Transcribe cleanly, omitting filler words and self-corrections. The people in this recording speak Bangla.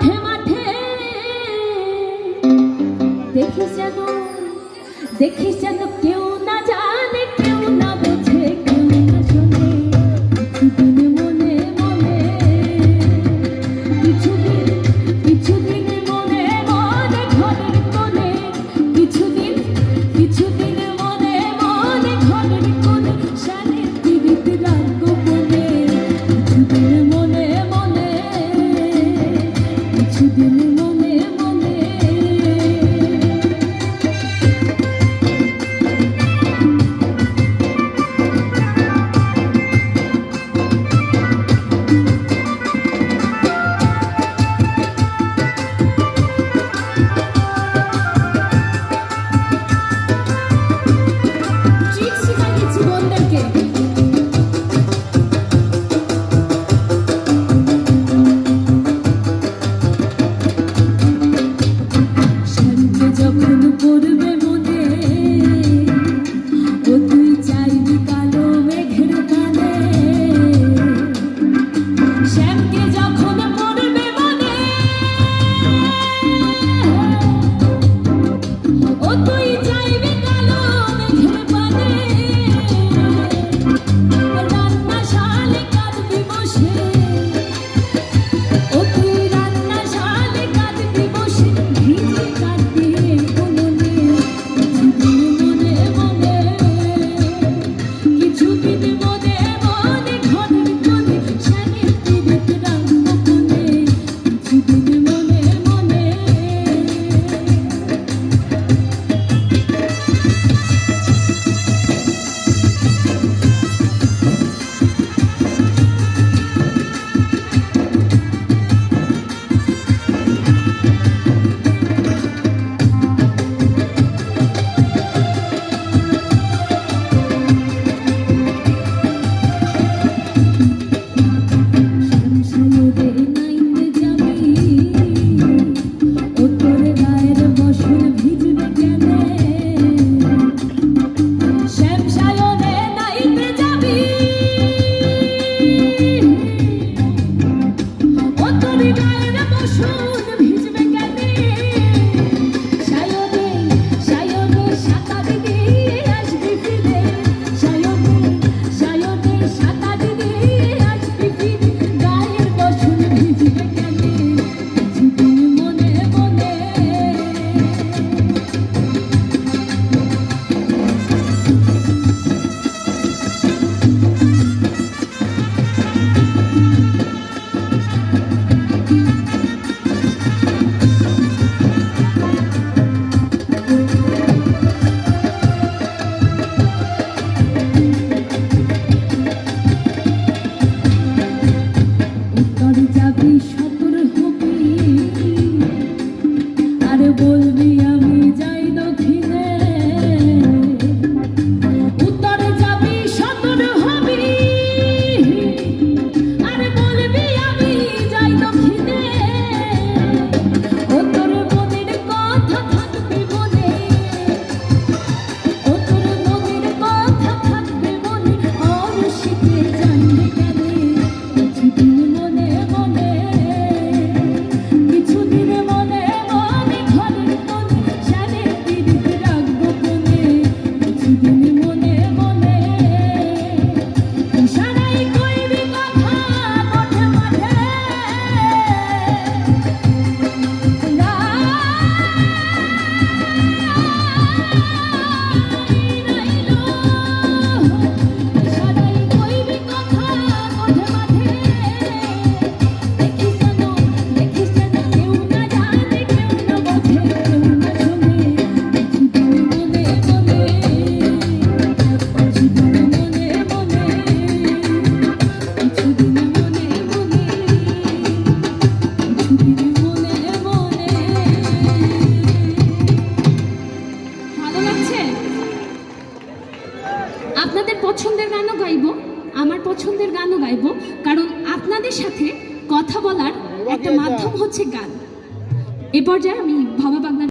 মাঠে মাঠে দেখিস যেন কেউ না জানে, কেউ না বোঝে, কেউ না শোনে। কিছুদিন মনে মনে, কিছুদিন মনে মনে ঘরের কোণে, কিছুদিন মনে মনে ঘরের কোণে, শানের পীড়িত রাগ গোপনে। কিছুদিন মনে মনে, কিছুদিন মনে মনে। যখন পড়বে মনে, ও তুই চাইবি কালো মেঘের কানে। শ্যামকে যখন পড়বে মনে, ও তুই চাইবি কালো মেঘের পানে। রান্নাশালে কাঁদবি বসে, ও তুই রান্নাশালে কাঁদবি বসে, ভিজে কাঁদবি বলবি আমি যাই দক্ষিণে, উত্তরে যাবি সতর হবি, আর বলবি আমি যাই দক্ষিণে। ও তোর মনের কথা থাকবে মনে, ও তোর মনের কথা থাকবে মনে, আর শিখে জানবে কেন। কিছুদিন মনে মনে, কিছুদিন মনে মনে ঘরের কোণে, শানের পীড়িত রাগ গোপনে। কিছুদিন মনে মনে, ইশারায় কইবি কথা মাঠে মাঠে। ইশারায় কইবি কথা মাঠে মাঠে। দেখিস যেন কেউ না জানে, কেউ না বোঝে, কেউ না শোনে। কিছুদিন মনে মনে, কিছুদিন মনে মনে, কিছুদিন মনে মনে, কিছুদিন মনে মনে। ভালো লাগছে? আপনাদের পছন্দের গানও গাইবো, আমার পছন্দের গানও গাইবো, কারণ আপনাদের সাথে কথা বলার একটা মাধ্যম হচ্ছে গান। এ পর্যায়ে আমি ভাবা বাগনার